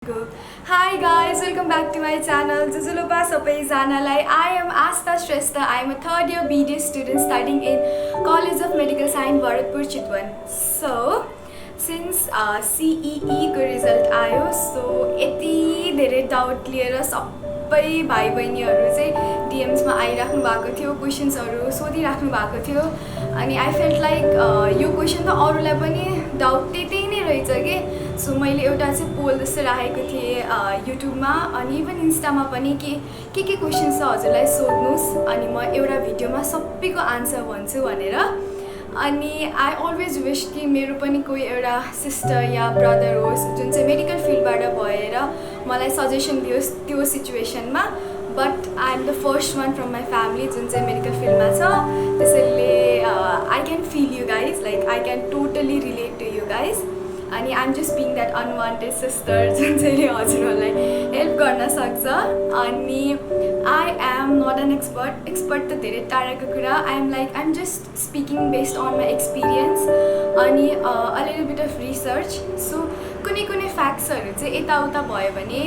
Go. Hi guys, welcome back to my channel. Jujulupa Sapaizanalai. I am Asta Shrestha. I am a third year BD student studying in College of Medical Science, Bharatpur, Chitwan. So, since CEE ko result आयो, so यति धेरै doubt लिएर सबै भाइ बहिनीहरू चाहिँ DMs मा आइराख्नु भएको थियो, क्वेशन्सहरू सोधिराख्नु भएको थियो अनि आई फेल्ट लाइक यो क्वेशन त अरूलाई पनि डाउट त्यही नै रहेछ के सो मैले एउटा चाहिँ पोल जस्तो राखेको थिएँ युट्युबमा अनि इभन इन्स्टामा पनि के क्वेशन्स छ हजुरलाई सोध्नुहोस् अनि म एउटा भिडियोमा सबैको आन्सर भन्छु भनेर अनि आई अलवेज विश कि मेरो पनि कोही एउटा सिस्टर या ब्रदर होस् जुन चाहिँ मेडिकल फिल्डबाट भएर मलाई सजेसन दियोस् त्यो सिचुएसनमा but I am the first one from my family जुन चाहिँ मेडिकल फिल्डमा छ त्यसैले I can feel you guys like I can totally relate to you guys अनि I'm just being that unwanted sister जुन चाहिँले हजुरहरूलाई हेल्प गर्न सक्छ अनि I am not an expert त धेरै टाढाको कुरा I am just speaking based on my experience अनि a little bit of research so कुनै फ्याक्ट्सहरू चाहिँ यताउता भयो भने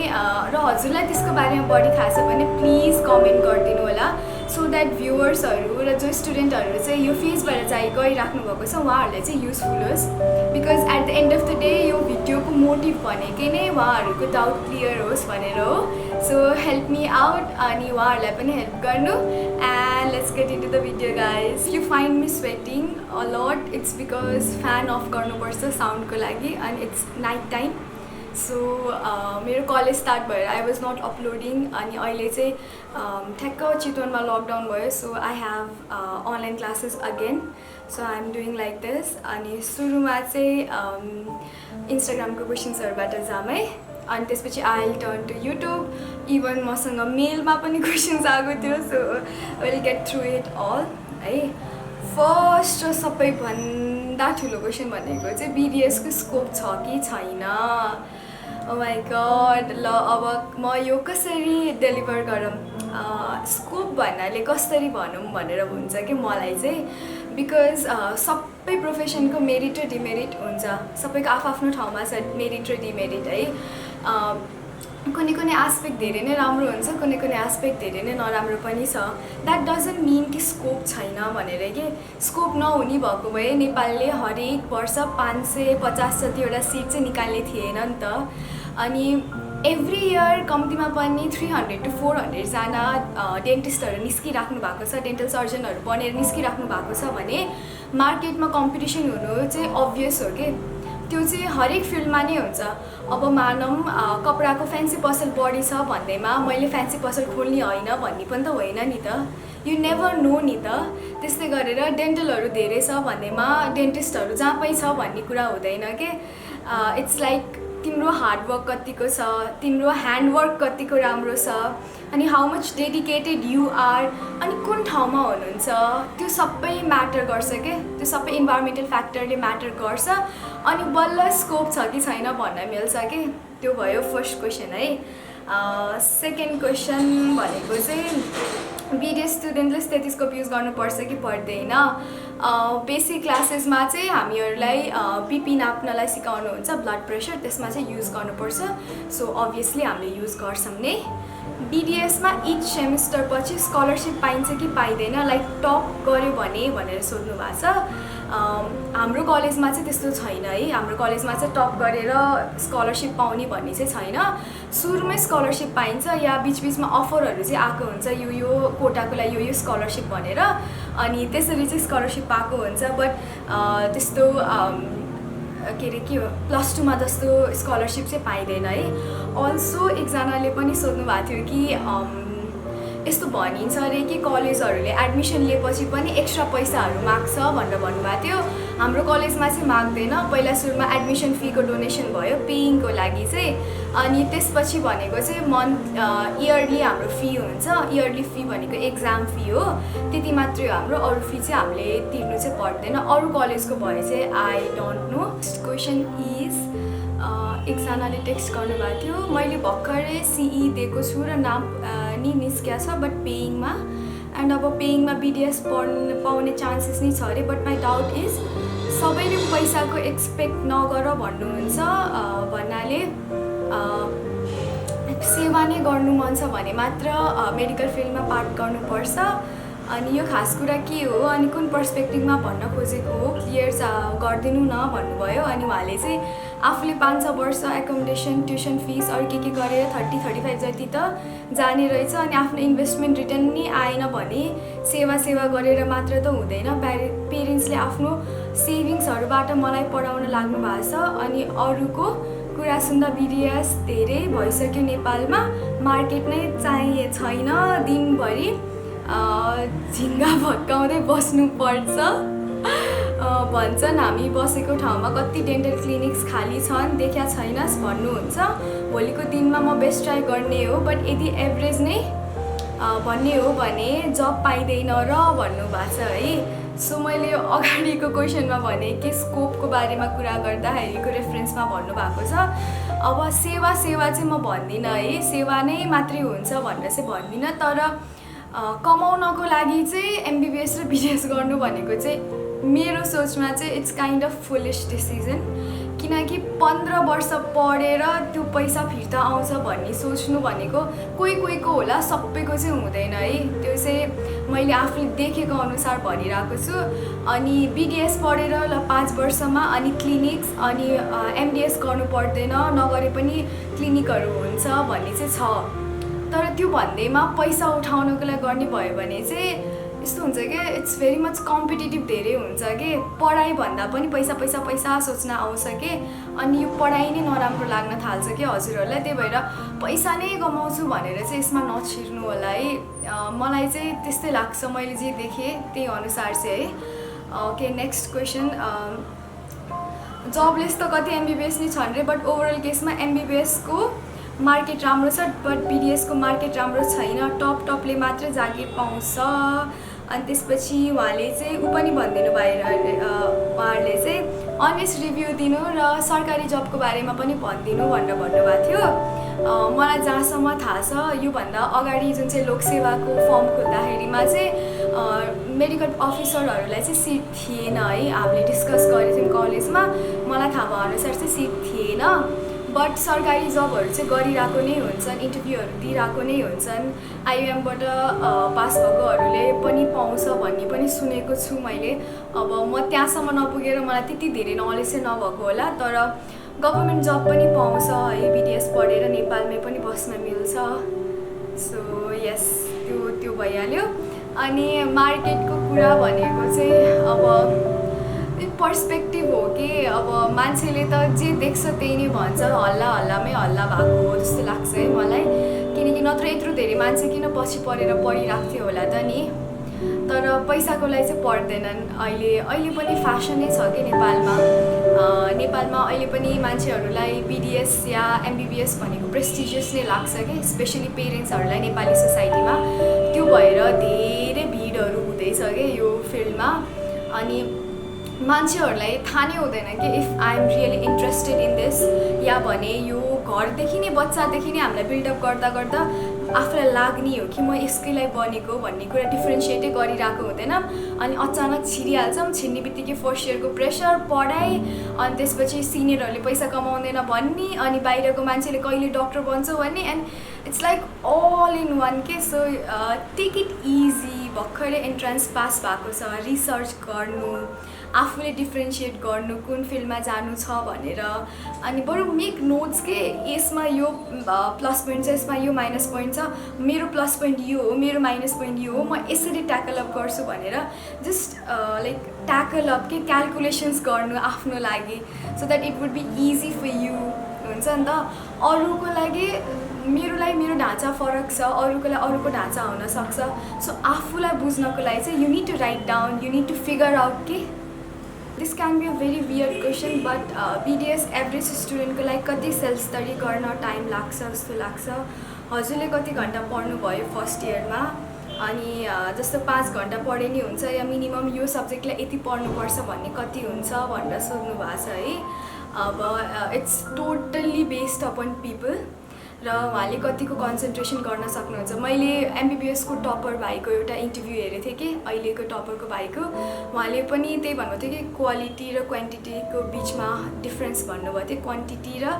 र हजुरलाई त्यसको बारेमा बढी थाहा छ भने प्लिज कमेन्ट गरिदिनु होला सो द्याट भ्युवर्सहरू र जो स्टुडेन्टहरू चाहिँ यो फेजबाट चाहिँ गइराख्नु भएको छ उहाँहरूलाई चाहिँ युजफुल होस् because at the end of the day यो भिडियोको मोटिभ भनेकै नै उहाँहरूको डाउट क्लियर होस् भनेर हो सो हेल्प मी आउट अनि उहाँहरूलाई पनि हेल्प गर्नु and let's get into the video guys you find me sweating a lot it's because fan of गर्नुपर्छ साउन्डको लागि and it's night time so मेरो कलेज स्टार्ट भएर आई वाज नट अपलोडिङ अनि अहिले चाहिँ ठ्याक्क चितवनमा लकडाउन भयो so I have online classes again so I am doing like this अनि सुरुमा चाहिँ इन्स्टाग्रामको क्वेसन्सहरूबाट जाम है अनि त्यसपछि I will turn to YouTube even मसँग मेलमा पनि क्वेसन्स आएको थियो so will get through it all है फर्स्ट र सबैभन्दा ठुलो क्वेसन भनेको चाहिँ बिडिएसको स्कोप छ कि छैन ओ माई गड ल अब म यो कसरी डेलिभर गरौँ स्कोप भन्नाले कसरी भनौँ भनेर हुन्छ कि मलाई चाहिँ बिकज सबै प्रोफेसनको मेरिट र डिमेरिट हुन्छ सबैको आफ्नो ठाउँमा छ मेरिट र डिमेरिट है कुनै एस्पेक्ट धेरै नै राम्रो हुन्छ कुनै एस्पेक्ट धेरै नै नराम्रो पनि छ द्याट डजन्ट मिन कि स्कोप छैन भनेर कि स्कोप नहुने भएको भए नेपालले हरेक वर्ष 550 जतिवटा सिट चाहिँ निकाल्ने थिएन नि त अनि एभ्री इयर कम्तीमा पनि 300 to 400 जना डेन्टिस्टहरू निस्किराख्नु भएको छ डेन्टल सर्जनहरू बनेर निस्किराख्नु भएको छ भने मार्केटमा कम्पिटिसन हुनु चाहिँ अभियस हो कि त्यो चाहिँ हरेक फिल्डमा नै हुन्छ अब मानौँ कपडाको फ्यान्सी पसल बढी छ भन्दैमा मैले फ्यान्सी पसल खोल्ने होइन भन्ने पनि त होइन नि त यु नेभर नो नि त त्यस्तै गरेर डेन्टलहरू धेरै छ भन्दैमा डेन्टिस्टहरू जहाँ पनि छ भन्ने कुरा हुँदैन कि इट्स लाइक तिम्रो हार्डवर्क कतिको छ तिम्रो ह्यान्डवर्क कतिको राम्रो छ अनि how much dedicated you are अनि कुन ठाउँमा हुनुहुन्छ त्यो सबै म्याटर गर्छ के त्यो सबै इन्भाइरोमेन्टल फ्याक्टरले म्याटर गर्छ अनि बल्ल स्कोप छ कि छैन भन्न मिल्छ कि त्यो भयो फर्स्ट क्वेसन है सेकेन्ड क्वेसन भनेको चाहिँ बिडिएस स्टुडेन्टले स्टेथोस्कोप युज गर्नुपर्छ कि पर्दैन बेसिक क्लासेसमा चाहिँ हामीहरूलाई बिपी नाप्नलाई सिकाउनुहुन्छ ब्लड प्रेसर त्यसमा चाहिँ युज गर्नुपर्छ सो अभियसली हामीले युज गर्छौँ नै बिडिएसमा इच सेमिस्टर पछि स्कलरसिप पाइन्छ कि पाइँदैन लाइक टप गऱ्यो भने भनेर सोध्नु भएको छ हाम्रो कलेजमा चाहिँ त्यस्तो छैन है हाम्रो कलेजमा चाहिँ टप गरेर स्कलरसिप पाउने भन्ने चाहिँ छैन सुरुमै स्कलरसिप पाइन्छ या बिचबिचमा अफरहरू चाहिँ आएको हुन्छ यो कोटाको लागि यो स्कलरसिप भनेर अनि त्यसरी चाहिँ स्कलरसिप पाएको हुन्छ बट त्यस्तो के अरे के हो +2मा जस्तो स्कलरसिप चाहिँ पाइँदैन है अल्सो एकजनाले पनि सोध्नु भएको थियो कि यस्तो भनिन्छ अरे कि कलेजहरूले एडमिसन लिएपछि पनि एक्स्ट्रा पैसाहरू माग्छ भनेर भन्नुभएको थियो हाम्रो कलेजमा चाहिँ माग्दैन पहिला सुरुमा एडमिसन फीको डोनेसन भयो पेइङको लागि चाहिँ अनि त्यसपछि भनेको चाहिँ मन्थ इयरली हाम्रो फी हुन्छ इयरली फी भनेको एक्जाम फी हो त्यति मात्रै हो हाम्रो अरू फी चाहिँ हामीले तिर्नु चाहिँ पर्दैन अरू कलेजको भए चाहिँ I don't know question is एकजनाले टेक्स्ट गर्नुभएको थियो मैले भर्खरै सिई दिएको छु र नाम नि निस्किया छ बट पेइङमा एन्ड अब पेइङमा बिडिएस पाउने चान्सेस नै छ अरे बट माई डाउट इज सबैले पैसाको एक्सपेक्ट नगर भन्नुहुन्छ भन्नाले सेवा नै गर्नु मन छ भने मात्र मेडिकल फिल्डमा पार्ट गर्नुपर्छ। अनि यो खास कुरा के हो अनि कुन पर्सपेक्टिभमा भन्न खोजेको हो क्लियर गरिदिनु न भन्नुभयो। अनि उहाँले चाहिँ आफूले 5-6 वर्ष एकोमोडेसन ट्युसन फिस अरू के गरेर 30-35 जति त जाने रहेछ। अनि आफ्नो इन्भेस्टमेन्ट रिटर्न नै आएन भने सेवा गरेर मात्र त हुँदैन। पेरेन्ट्सले आफ्नो सेभिङ्सहरूबाट मलाई पढाउन लाग्नु भएको छ। अनि अरूको कुरा सुन्दा BDS धेरै भइसक्यो नेपालमा, मार्केट नै चाहिए छैन, दिनभरि झिङ्गा भत्काउँदै बस्नुपर्छ भन्छन्। हामी बसेको ठाउँमा कति डेन्टल क्लिनिक्स खाली छन् देखा छैनस् भन्नुहुन्छ। भोलिको दिनमा म बेस्ट ट्राई गर्ने हो, बट यदि एभरेज नै भन्ने हो भने जब पाइँदैन र भन्नुभएको छ है। सो मैले अगाडिको क्वेसनमा भने कि स्कोपको बारेमा कुरा गर्दाखेरिको रेफरेन्समा भन्नुभएको छ। अब सेवा चाहिँ म भन्दिनँ है, सेवा नै मात्रै हुन्छ भनेर चाहिँ भन्दिनँ। तर कमाउनको लागि चाहिँ MBBS र BDS गर्नु भनेको चाहिँ मेरो सोचमा चाहिँ it's kind of foolish decision. किनकि 15 वर्ष पढेर त्यो पैसा फिर्ता आउँछ भन्ने सोच्नु भनेको कोहीको होला, सबैको चाहिँ हुँदैन है। त्यो चाहिँ मैले आफूले देखेको अनुसार भनिरहेको छु। अनि BDS पढेर ल 5 वर्षमा अनि क्लिनिक्स अनि MDS गर्नु पर्दैन, नगरे पनि क्लिनिकहरू हुन्छ भन्ने चाहिँ छ। तर त्यो भन्दैमा पैसा उठाउनको लागि गर्ने भयो भने चाहिँ यस्तो हुन्छ कि इट्स भेरी मच कम्पिटिटिभ धेरै हुन्छ कि पढाइ भन्दा पनि पैसा सोच्न आउँछ कि। अनि यो पढाइ नै नराम्रो लाग्न थाल्छ कि हजुरहरूलाई। त्यही भएर पैसा नै कमाउँछु भनेर चाहिँ यसमा नछिर्नु होला है। मलाई चाहिँ त्यस्तै लाग्छ, मैले जे देखेँ त्यही अनुसार चाहिँ है। Okay, next question. जबलेस त कति MBBS नै छन् रे, बट ओभरअल केसमा MBBS को मार्केट राम्रो छ बट BDS को मार्केट राम्रो छैन, टपले मात्र जागिर पाउँछ। अनि त्यसपछि उहाँले चाहिँ पनि भनिदिनु भयो, उहाँहरूले चाहिँ अनेस्ट रिभ्यू दिनु र सरकारी जबको बारेमा पनि भनिदिनु भनेर भन्नुभएको थियो। मलाई जहाँसम्म थाहा छ योभन्दा अगाडि जुन चाहिँ लोकसेवाको फर्म खोल्दाखेरिमा चाहिँ मेडिकल अफिसरहरूलाई चाहिँ सिट थिएन है। हामीले डिस्कस गरेको थियौँ कलेजमा, मलाई थाहा भएअनुसार चाहिँ सिट थिएन। बट सरकारी जबहरू चाहिँ गरिरहेको नै हुन्छन्, इन्टरभ्यूहरू दिइरहेको नै हुन्छन्। IIMबाट पास भएकोहरूले पनि पाउँछ भन्ने पनि सुनेको छु मैले। अब म त्यहाँसम्म नपुगेर मलाई त्यति धेरै नलेज चाहिँ नभएको होला, तर गभर्मेन्ट जब पनि पाउँछ है। BDS पढेर नेपालमै पनि बस्न मिल्छ। सो यस, त्यो भइहाल्यो। अनि मार्केटको कुरा भनेको चाहिँ अब पर्सपेक्टिभ हो कि अब मान्छेले त जे देख्छ त्यही नै भन्छ, हल्लामै हल्ला भएको हो जस्तो लाग्छ है मलाई। किनकि नत्र यत्रो धेरै मान्छे किन पछि परेर पढिरहेको थियो होला त नि। तर पैसाको लागि चाहिँ पढ्दैनन्। अहिले पनि फ्यासनै छ कि नेपालमा अहिले पनि मान्छेहरूलाई BDS या MBBS भनेको प्रेस्टिजियस नै लाग्छ कि, स्पेसली पेरेन्ट्सहरूलाई नेपाली सोसाइटीमा। त्यो भएर धेरै भिडहरू हुँदैछ कि यो फिल्डमा। अनि मान्छेहरूलाई थाहा नै हुँदैन कि if I am really interested in this, या भने यो घरदेखि नै बच्चादेखि नै हामीलाई बिल्डअप गर्दा आफूलाई लाग्ने हो कि म यसकै लागि बनेको भन्ने कुरा डिफ्रेन्सिएटै गरिरहेको हुँदैन। अनि अचानक छिरिहाल्छौँ, छिर्ने बित्तिकै फर्स्ट इयरको प्रेसर, पढाइ, अनि त्यसपछि सिनियरहरूले पैसा कमाउँदैन भन्ने, अनि बाहिरको मान्छेले कहिले डक्टर बन्छ भन्ने, and it's like all in one के। So take it easy. भर्खरै एन्ट्रान्स पास भएको छ, रिसर्च गर्नु, आफूले डिफ्रेन्सिएट गर्नु कुन फिल्डमा जानु छ भनेर। अनि बरु मेक नोट्स के यसमा यो प्लस पोइन्ट छ, यसमा यो माइनस पोइन्ट छ, मेरो प्लस पोइन्ट यो हो, मेरो माइनस पोइन्ट यो हो, म यसरी ट्याकल अप गर्छु भनेर जस्ट लाइक ट्याकल अप के क्यालकुलेसन्स गर्नु आफ्नो लागि, so that it would be easy for you हुन्छ नि त। अरूको लागि मेरो ढाँचा फरक छ, अरूको लागि अरूको ढाँचा हुनसक्छ। सो आफूलाई बुझ्नको लागि चाहिँ you need to write down, you need to figure out के this can be a very weird question, but BDS average स्टुडेन्टको लागि कति सेल्फ स्टडी गर्न टाइम लाग्छ जस्तो लाग्छ? हजुरले कति घन्टा पढ्नुभयो फर्स्ट इयरमा? अनि जस्तो 5 घन्टा पढे नि हुन्छ या मिनिमम यो सब्जेक्टलाई यति पढ्नुपर्छ भन्ने कति हुन्छ भनेर सोध्नु भएको छ है। अब it's totally based upon people र उहाँले कतिको कन्सन्ट्रेसन गर्न सक्नुहुन्छ। मैले MBBS को टपर भाइको एउटा इन्टरभ्यू हेरेको थिएँ कि अहिलेको टपरको भाइको, उहाँले पनि त्यही भन्नुभएको थियो कि क्वालिटी र क्वान्टिटीको बिचमा डिफ्रेन्स भन्नुभएको थियो। क्वान्टिटी र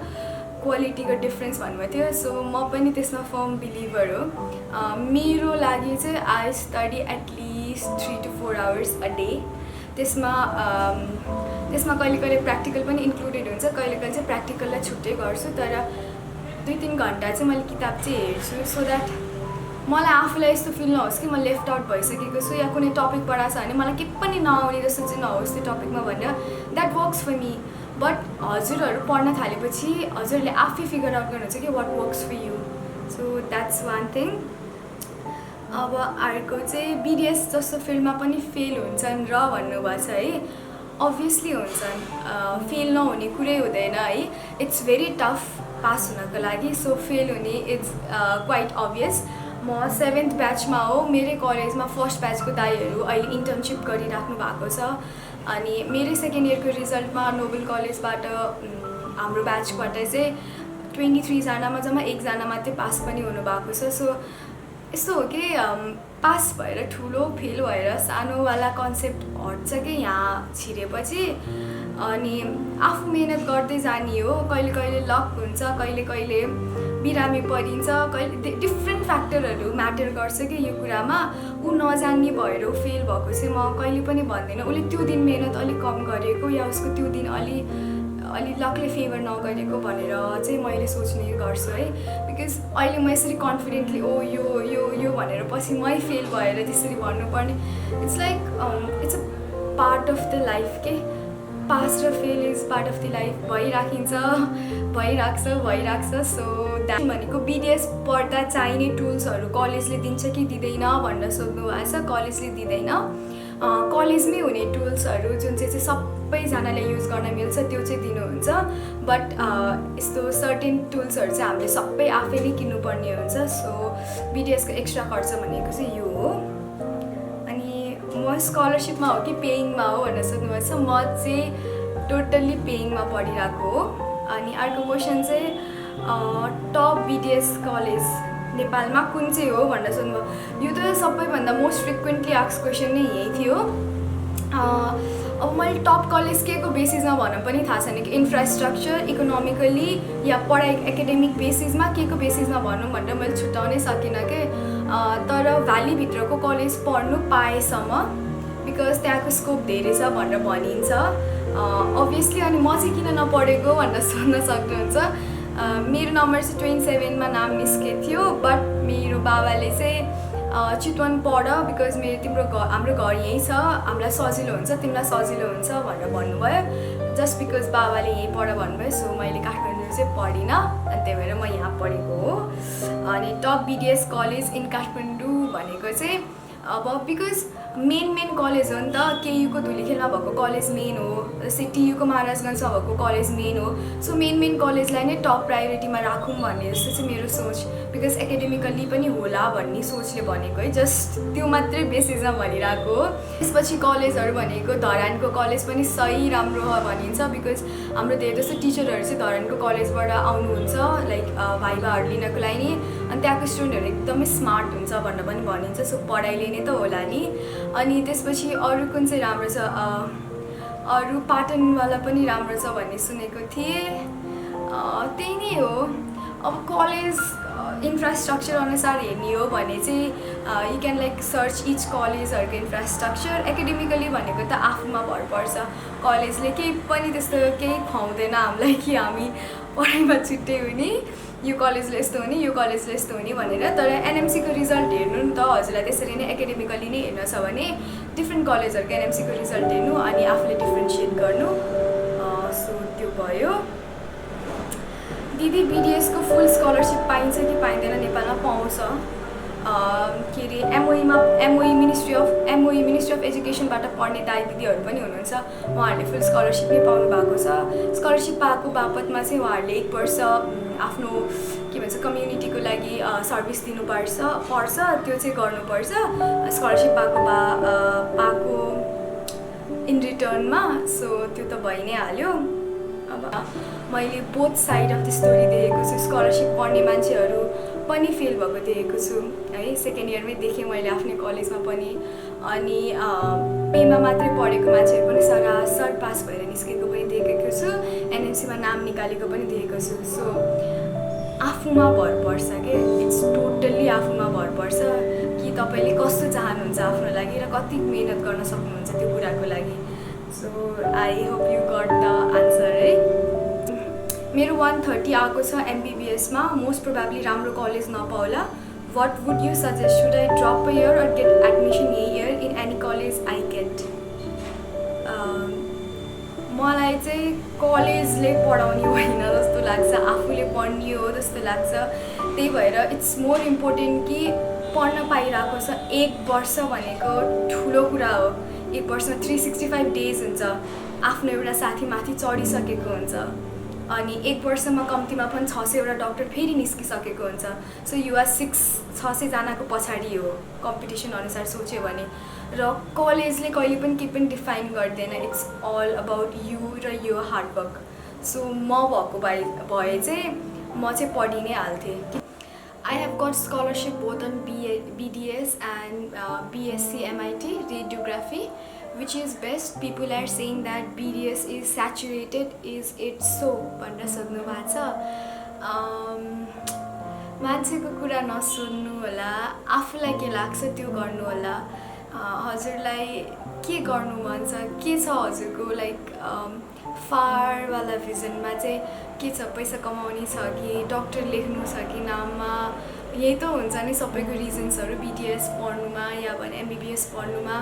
क्वालिटीको डिफ्रेन्स भन्नुभएको थियो सो म पनि त्यसमा फर्म बिलिभर हो मेरो लागि चाहिँ I study at least 3 to 4 hours a day त्यसमा कहिले कहिले प्र्याक्टिकल पनि इन्क्लुडेड हुन्छ कहिले कहिले चाहिँ प्र्याक्टिकललाई छुट्टै गर्छु तर 2-3 घन्टा चाहिँ मैले किताब चाहिँ हेर्छु सो द्याट मलाई आफूलाई यस्तो फिल नहोस् कि म लेफ्ट आउट भइसकेको छु या कुनै टपिक पढाएको छ भने मलाई के पनि नआउने जस्तो चाहिँ नहोस् त्यो टपिकमा भनेर that works for me but हजुरहरू पढ्न थालेपछि हजुरहरूले आफै फिगर आउट गर्नुहुन्छ कि what works for you so that's one thing अब अर्को चाहिँ बिडिएस जस्तो फिल्डमा पनि फेल हुन्छन् र भन्नुभएको छ है अभियसली हुन्छन् फेल नहुने कुरै हुँदैन है इट्स भेरी टफ पास हुनको लागि सो फेल हुने इट्स क्वाइट अभियस म 7th ब्याचमा हो मेरै कलेजमा फर्स्ट ब्याचको दाइहरू अहिले इन्टर्नसिप गरिराख्नु भएको छ अनि मेरै सेकेन्ड इयरको रिजल्टमा नोबेल कलेजबाट हाम्रो ब्याचबाट चाहिँ 23 जनामा जम्मा 1 जना मात्रै पास पनि हुनुभएको छ सो यस्तो हो कि पास भएर ठुलो फेल भएर सानोवाला कन्सेप्ट हट्छ कि यहाँ छिरेपछि अनि आफू मेहनत गर्दै जाने हो कहिले कहिले लक हुन्छ कहिले कहिले बिरामी परिन्छ कहिले डिफ्रेन्ट फ्याक्टरहरू म्याटर गर्छ कि यो कुरामा ऊ नजान्ने भएर फेल भएको चाहिँ म कहिले पनि भन्दिनँ उसले त्यो दिन मेहनत अलिक कम गरेको या उसको त्यो दिन अलि लकले फेभर नगरेको भनेर चाहिँ मैले सोच्ने गर्छु है बिकज अहिले म यसरी कन्फिडेन्टली ओ यो भनेर पछि मै फेल भएर त्यसरी भन्नुपर्ने it's like it's a part of the life के पास र fail is part of the life भइराख्छ सो द्याट भनेको बिडिएस पढ्दा चाहिने टुल्सहरू कलेजले दिन्छ कि दिँदैन भनेर सोध्नु भएको छ कलेजले दिँदैन कलेजमै हुने टुल्सहरू जुन चाहिँ सबैजनाले युज गर्न मिल्छ त्यो चाहिँ दिनुहुन्छ बट यस्तो सर्टेन टुल्सहरू चाहिँ हामीले सबै आफै नै किन्नुपर्ने हुन्छ सो बिडिएसको एक्स्ट्रा खर्च भनेको चाहिँ यो हो अनि म स्कलरसिपमा हो कि पेइङमा हो भनेर सोध्नुभएको छ म चाहिँ टोटल्ली पेइङमा पढिरहेको हो अनि अर्को क्वेसन चाहिँ टप बिडिएस कलेज नेपालमा कुन चाहिँ हो भनेर सोध्नुभयो यो त सबैभन्दा मोस्ट फ्रिक्वेन्टली आस्क क्वेसन नै यही थियो अब मैले टप कलेज के को बेसिसमा भन्न पनि थाहा छैन कि इन्फ्रास्ट्रक्चर इकोनोमिकली या पढाइ एकाडेमिक बेसिसमा के को बेसिसमा भनौँ भनेर मैले छुट्याउनै सकिनँ कि तर भ्यालीभित्रको कलेज पढ्नु पाएसम्म बिकज त्यहाँको स्कोप धेरै छ भनेर भनिन्छ अभियसली अनि म चाहिँ किन नपढेको भनेर सोध्न सक्नुहुन्छ मेरो नम्बर चाहिँ 27मा नाम निस्केको थियो बट मेरो बाबाले चाहिँ चितवन पढ बिकज हाम्रो घर यहीँ छ हामीलाई सजिलो हुन्छ तिमीलाई सजिलो हुन्छ भनेर भन्नुभयो जस्ट बिकज बाबाले यहीँ पढ भन्नुभयो सो मैले काठमाडौँ चाहिँ पढिनँ अनि त्यही भएर म यहाँ पढेको हो अनि top BDS college in Kathmandu भनेको चाहिँ अब बिकज मेन कलेज हो नि त केयुको धुलीखेलमा भएको कलेज मेन हो जस्तै टियुको महाराजगञ्जमा भएको कलेज मेन हो सो मेन कलेजलाई नै टप प्रायोरिटीमा राखौँ भन्ने जस्तो चाहिँ मेरो सोच बिकज एकाडेमिकल्ली पनि होला भन्ने सोचले भनेको है जस्ट त्यो मात्रै बेसिसमा भनिरहेको हो त्यसपछि कलेजहरू भनेको धरानको कलेज पनि सही राम्रो हो भनिन्छ बिकज हाम्रो धेरै जस्तो टिचरहरू चाहिँ धरानको कलेजबाट आउनुहुन्छ लाइक भाइभाहरू लिनको लागि नि अनि त्यहाँको स्टुडेन्टहरू एकदमै स्मार्ट हुन्छ भनेर पनि भनिन्छ सो पढाइले नै त होला नि अनि त्यसपछि अरू कुन चाहिँ राम्रो छ अरू पाटनवाला पनि राम्रो छ भन्ने सुनेको थिएँ त्यही नै हो अब कलेज इन्फ्रास्ट्रक्चर अनुसार हेर्ने हो भने चाहिँ you can like search each कलेजहरूको इन्फ्रास्ट्रक्चर एकाडेमिकली भनेको त आफूमा भर पर्छ कलेजले केही पनि त्यस्तो केही खुवाउँदैन हामीलाई कि हामी पढाइमा छुट्टै हुने यो कलेजले यस्तो हुने यो कलेजले यस्तो हुने भनेर तर एनएमसीको रिजल्ट हेर्नु नि त हजुरलाई त्यसरी नै एकाडेमिकली नै हेर्न छ भने डिफ्रेन्ट कलेजहरूको एनएमसीको रिजल्ट हेर्नु अनि आफूले डिफ्रेन्सिएट गर्नु सो त्यो भयो दिदी बिडिएसको फुल स्कलरसिप पाइन्छ कि पाइँदैन नेपालमा पाउँछ के अरे एमओई मिनिस्ट्री अफ एजुकेसनबाट पढ्ने दाइ दिदीहरू पनि हुनुहुन्छ उहाँहरूले फुल स्कलरसिप नै पाउनु भएको छ स्कलरसिप पाएको बापतमा चाहिँ उहाँहरूले 1 वर्ष आफ्नो के भन्छ कम्युनिटीको लागि सर्भिस दिनुपर्छ त्यो चाहिँ गर्नुपर्छ स्कलरसिप पाएको इन रिटर्नमा सो त्यो त भइ नै हाल्यो अब मैले both side of the story देखेको छु स्कलरसिप पढ्ने मान्छेहरू पनि फेल भएको देखेको छु है। सेकेन्ड इयरमै देखेँ मैले आफ्नै कलेजमा पनि। अनि पेमा मात्रै पढेको मान्छेहरू पनि सरासर पास भएर निस्केको पनि देखेको छु, एनएमसीमा नाम निकालेको पनि देखेको छु। सो आफूमा भर पर्छ के, इट्स टोटल्ली आफूमा भर पर्छ कि तपाईँले कस्तो चाहनुहुन्छ आफ्नो लागि र कति मेहनत गर्न सक्नुहुन्छ त्यो कुराको लागि। So I hope you got the answer है। मेरो 130 आएको छ एमबिबिएसमा, मोस्ट प्रोबेबली राम्रो कलेज नपाउला। What would you suggest? Should I drop a year or get admission a year in any college I get? मलाई चाहिँ कलेजले पढाउने होइन जस्तो लाग्छ, आफूले पढ्ने हो जस्तो लाग्छ। त्यही भएर इट्स मोर इम्पोर्टेन्ट कि पढ्न पाइरहेको छ। 1 वर्ष भनेको ठुलो कुरा हो। 1 वर्षमा 365 डेज हुन्छ। आफ्नो एउटा साथी माथि चढिसकेको हुन्छ अनि 1 वर्षमा कम्तीमा पनि 600 डक्टर फेरि निस्किसकेको हुन्छ। सो युआर 600 जनाको पछाडि हो कम्पिटिसन अनुसार सोच्यो भने। र कलेजले कहिले पनि केही पनि डिफाइन गर्दैन, इट्स अल अबाउट यु र यो हार्डवर्क। सो म भएको भए चाहिँ म चाहिँ पढि नै हाल्थेँ। I have got scholarship both on BDS and BSc MIT radiography. Which is best? People are saying that BDS is saturated. Is it so? भनेर सोध्नु भएको छ। मान्छेको कुरा नसुन्नु होला, आफूलाई के लाग्छ त्यो गर्नु होला। हजुरलाई के गर्नु मन छ, के छ हजुरको लाइक फारवाला भिजनमा चाहिँ के छ? पैसा कमाउने छ कि डक्टर लेख्नु छ कि नाममा? यही त हुन्छ नि सबैको रिजन्सहरू BDS पढ्नुमा या भने MBBS पढ्नुमा,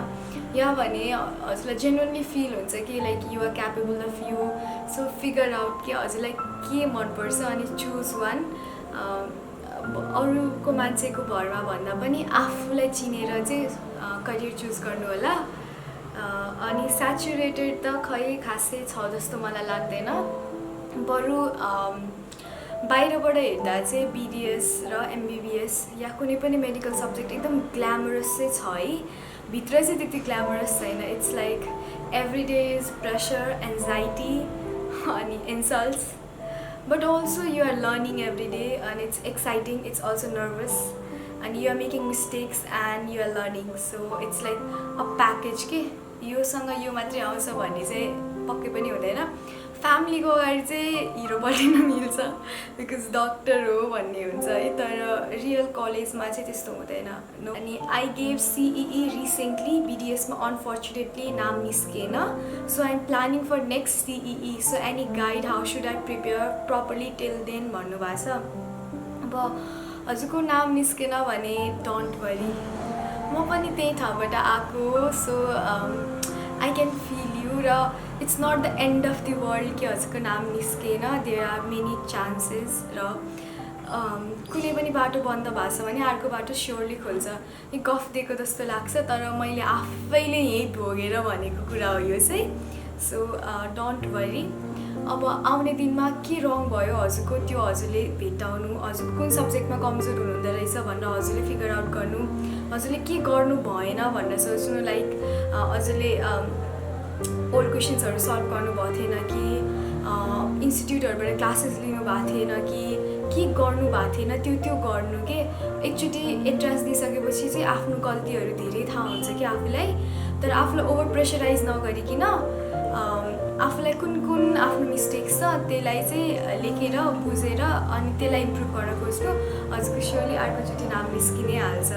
या भने हजुरलाई जेन्युनली फिल हुन्छ कि like you are capable of you. So figure out कि हजुरलाई के मनपर्छ अनि चुज वान। अरूको मान्छेको भरमा भन्दा पनि आफूलाई चिनेर चाहिँ करियर चुज गर्नु होला। अनि स्याचुरेटेड त खै खासै छ जस्तो मलाई लाग्दैन। बरु बाहिरबाट हेर्दा चाहिँ BDS र MBBS या कुनै पनि मेडिकल सब्जेक्ट एकदम ग्ल्यामरस चाहिँ छ है। भित्र चाहिँ त्यति ग्ल्यामरस छैन। It's like every day is pressure, anxiety अनि insults, but also you are learning every day and it's exciting, it's also nervous and you are making mistakes and you are learning. So it's like a package के, योसँग यो मात्रै आउँछ भन्ने चाहिँ पक्कै पनि हुँदैन। फ्यामिलीको अगाडि चाहिँ हिरो बनिन मिल्छ बिकज डक्टर हो भन्ने हुन्छ है, तर रियल कलेजमा चाहिँ त्यस्तो हुँदैन। अनि आई गेभ CEE रिसेन्टली, BDSमा अनफर्चुनेटली नाम निस्केन। So I am planning for next CEE। So any guide how should I prepare properly till then भन्नुभएको छ। अब हजुरको नाम निस्केन भने डोन्ट वरी, म पनि त्यही ठाउँबाट आएको। So I can feel you र it's not the end of the world कि हजुरको नाम निस्केन। देयर आर मेनी चान्सेस र कुनै पनि बाटो बन्द भएको छ भने अर्को बाटो स्योरली खोल्छ। यो गफ दिएको जस्तो लाग्छ तर मैले आफैले यही भोगेर भनेको कुरा हो यो चाहिँ। So don't worry. अब आउने दिनमा के रङ भयो हजुरको त्यो हजुरले भेट्टाउनु, हजुर कुन सब्जेक्टमा कमजोर हुनुहुँदो रहेछ भनेर हजुरले फिगर आउट गर्नु, हजुरले के गर्नु भएन भनेर सोच्नु। लाइक हजुरले ओल्ड क्वेसन्सहरू सल्भ गर्नुभएको थिएन कि इन्स्टिट्युटहरूबाट क्लासेस लिनुभएको थिएन कि के गर्नु भएको थिएन, त्यो गर्नु के। एकचोटि एन्ट्रान्स दिइसकेपछि चाहिँ आफ्नो गल्तीहरू धेरै थाहा हुन्छ कि आफूलाई, तर आफूलाई ओभर प्रेसराइज नगरिकन आफूलाई कुन आफ्नो मिस्टेक्स छ त्यसलाई चाहिँ लेखेर बुझेर अनि त्यसलाई इम्प्रुभ गर्न खोज्नु। हजुरको स्योरली अर्कोचोटि नाम निस्किनै हाल्छ।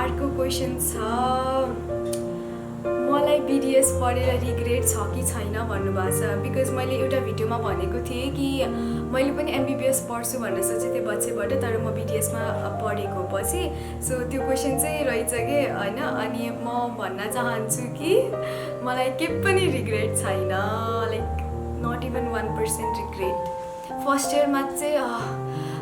अर्को क्वेसन छ, मलाई BDS पढेर रिग्रेट छ कि छैन भन्नुभएको छ। बिकज मैले एउटा भिडियोमा भनेको थिएँ कि मैले पनि MBBS पढ्छु भनेर सोचेको थिएँ बच्चैबाट, तर म BDSमा पढेको पछि। सो त्यो क्वेसन चाहिँ रहेछ कि होइन। अनि म भन्न चाहन्छु कि मलाई केही पनि रिग्रेट छैन, like not even 1% regret. First इयरमा चाहिँ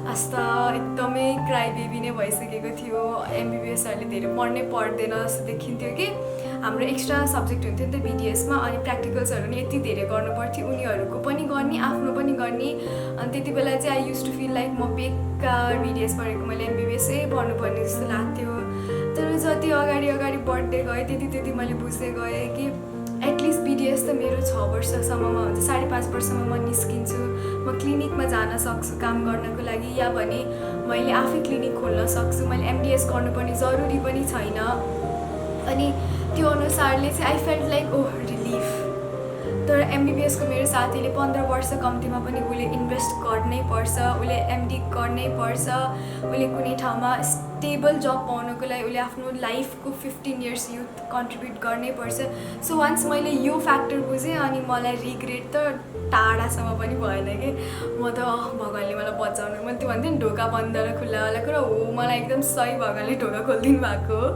आस्ता एकदमै क्राई बेबी नै भइसकेको थियो। MBBSहरूले धेरै पढ्नै पर्दैन जस्तो देखिन्थ्यो कि हाम्रो एक्स्ट्रा सब्जेक्ट हुन्थ्यो नि त BDSमा, अनि प्र्याक्टिकल्सहरू नि यति धेरै गर्नु पर्थ्यो, उनीहरूको पनि गर्ने आफ्नो पनि गर्ने। अनि त्यति बेला चाहिँ I use to feel like म बेकार BDS पढेको, मैले MBBSै पढ्नुपर्ने जस्तो लाग्थ्यो। तर जति अगाडि बढ्दै गएँ त्यति मैले बुझ्दै गएँ कि एटलिस्ट बिडिएस त मेरो 6 वर्षसम्ममा हुन्छ, 5.5 वर्षमा म निस्किन्छु, म क्लिनिकमा जान सक्छु काम गर्नको लागि, या भने मैले आफै क्लिनिक खोल्न सक्छु, मैले एमडिएस गर्नुपर्ने जरुरी पनि छैन। अनि त्यो अनुसारले चाहिँ I felt like oh relief. तर एमबिबिएसको मेरो साथीले 15 वर्ष कम्तीमा पनि उसले इन्भेस्ट गर्नै पर्छ, उसले एमडी गर्नै पर्छ, उसले कुनै ठाउँमा स्टेबल जब पाउनको लागि उसले आफ्नो लाइफको 15 इयर्स युथ कन्ट्रिब्युट गर्नै पर्छ। सो वान्स मैले यो फ्याक्टर बुझेँ अनि मलाई रिग्रेट त टाढासम्म पनि भएन कि म त भगवान्ले मलाई बचाउनु, मैले त्यो भन्थेँ नि ढोका बन्द र खुल्लावाला कुरा हो, मलाई एकदम सही भगवान्ले ढोका खोलिदिनु भएको हो।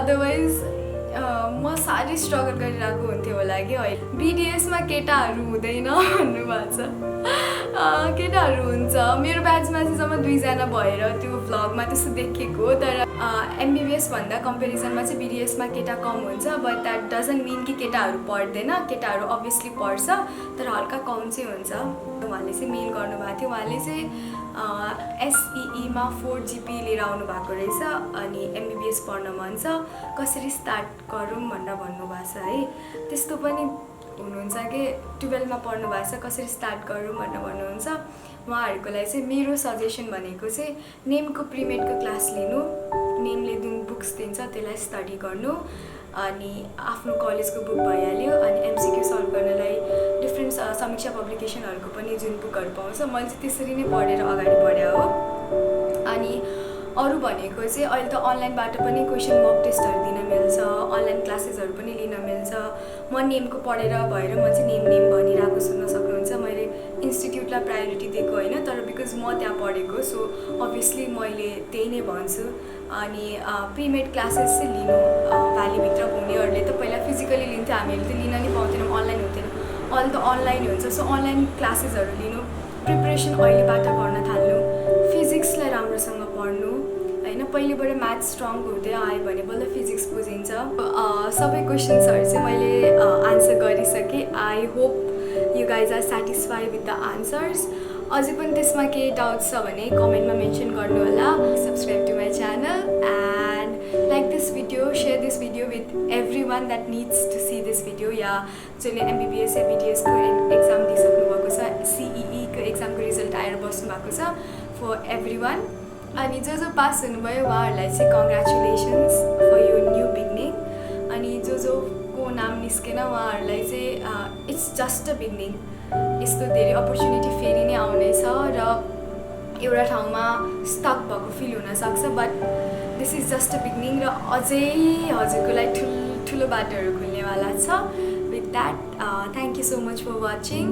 अदरवाइज म साह्रै स्ट्रगल गरिरहेको हुन्थ्यो होला कि अहिले। बिडिएसमा केटाहरू हुँदैन भन्नुभएको छ, केटाहरू हुन्छ। मेरो ब्याचमा चाहिँ जम्मा 2 जना भएर त्यो भ्लगमा त्यस्तो देखेको हो। तर एमबिबिएस भन्दा कम्पेरिजनमा चाहिँ बिडिएसमा केटा कम हुन्छ, बट द्याट डजन्ट मिन कि केटाहरू पढ्दैन, केटाहरू अभियसली पढ्छ तर हल्का कम चाहिँ हुन्छ। उहाँले चाहिँ मेल गर्नुभएको थियो, उहाँले चाहिँ एसइईमा 4 GPA लिएर आउनु भएको रहेछ, अनि एमबिबिएस पढ्न मन छ, कसरी स्टार्ट गरौँ भनेर भन्नुभएको छ है। त्यस्तो पनि हुनुहुन्छ कि 12मा पढ्नु भएको छ, कसरी स्टार्ट गरौँ भनेर भन्नुहुन्छ। उहाँहरूको लागि चाहिँ मेरो सजेसन भनेको चाहिँ नेमको प्रिमेडको क्लास लिनु, नेमले जुन बुक्स दिन्छ त्यसलाई स्टडी गर्नु, अनि आफ्नो कलेजको बुक भइहाल्यो। अनि एमसिक्यू सल्भ गर्नलाई डिफ्रेन्ट समीक्षा पब्लिकेसनहरूको पनि जुन बुकहरू पाउँछ, मैले चाहिँ त्यसरी नै पढेर अगाडि बढाएँ हो। अनि अरू भनेको चाहिँ अहिले त अनलाइनबाट पनि क्वेसन मक टेस्टहरू दिन मिल्छ, अनलाइन क्लासेसहरू पनि लिन मिल्छ। म नेमको पढेर भएर म चाहिँ नेम भनिरहेको सुन्न सक्नुहुन्छ। मैले इन्स्टिट्युटलाई प्रायोरिटी दिएको होइन, तर बिकज म त्यहाँ पढेको, सो अभियसली मैले त्यही नै भन्छु। अनि प्रिमेड क्लासेस चाहिँ लिनु, भ्यालीभित्र हुनेहरूले त पहिला फिजिकली लिन्थ्यो, हामीहरूले त लिन नै पाउँथेनौँ, अनलाइन हुन्थेन, अहिले त अनलाइन हुन्छ। सो अनलाइन क्लासेसहरू लिनु, प्रिपरेसन अहिलेबाट गर्न थाल्नु, फिजिक्सलाई राम्रोसँग पढ्नु होइन। पहिलेबाट म्याथ स्ट्रङ हुँदै आयो भने बल्ल फिजिक्स बुझिन्छ। सबै क्वेसन्सहरू चाहिँ मैले आन्सर गरिसकेँ। I hope you guys are satisfy with the answers. अझै पनि त्यसमा केही डाउट्स छ भने कमेन्टमा मेन्सन गर्नु होला। Subscribe to my channel and like this video, share this video with every one that needs to see this video, या जसले एमबिबिएस या बिडिएसको एक्जाम दिइसक्नु भएको छ, सिइईको एक्जामको रिजल्ट आएर बस्नु भएको छ, फर एभ्री वान। अनि जो पास हुनुभयो उहाँहरूलाई चाहिँ कङ्ग्रेचुलेसन्स फर यो न्यू बिगिनिङ। अनि को नाम निस्केन उहाँहरूलाई चाहिँ इट्स जस्ट अ बिगिनिङ। यस्तो धेरै अपर्च्युनिटी फेरि नै आउनेछ र एउटा ठाउँमा स्टक भएको फिल हुनसक्छ, but this is just a beginning र अझै हजुरको लागि ठुलो बाटोहरू खुल्नेवाला छ। With that thank you so much for watching.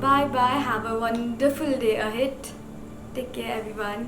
Bye bye, have a wonderful day ahead. Take care every one.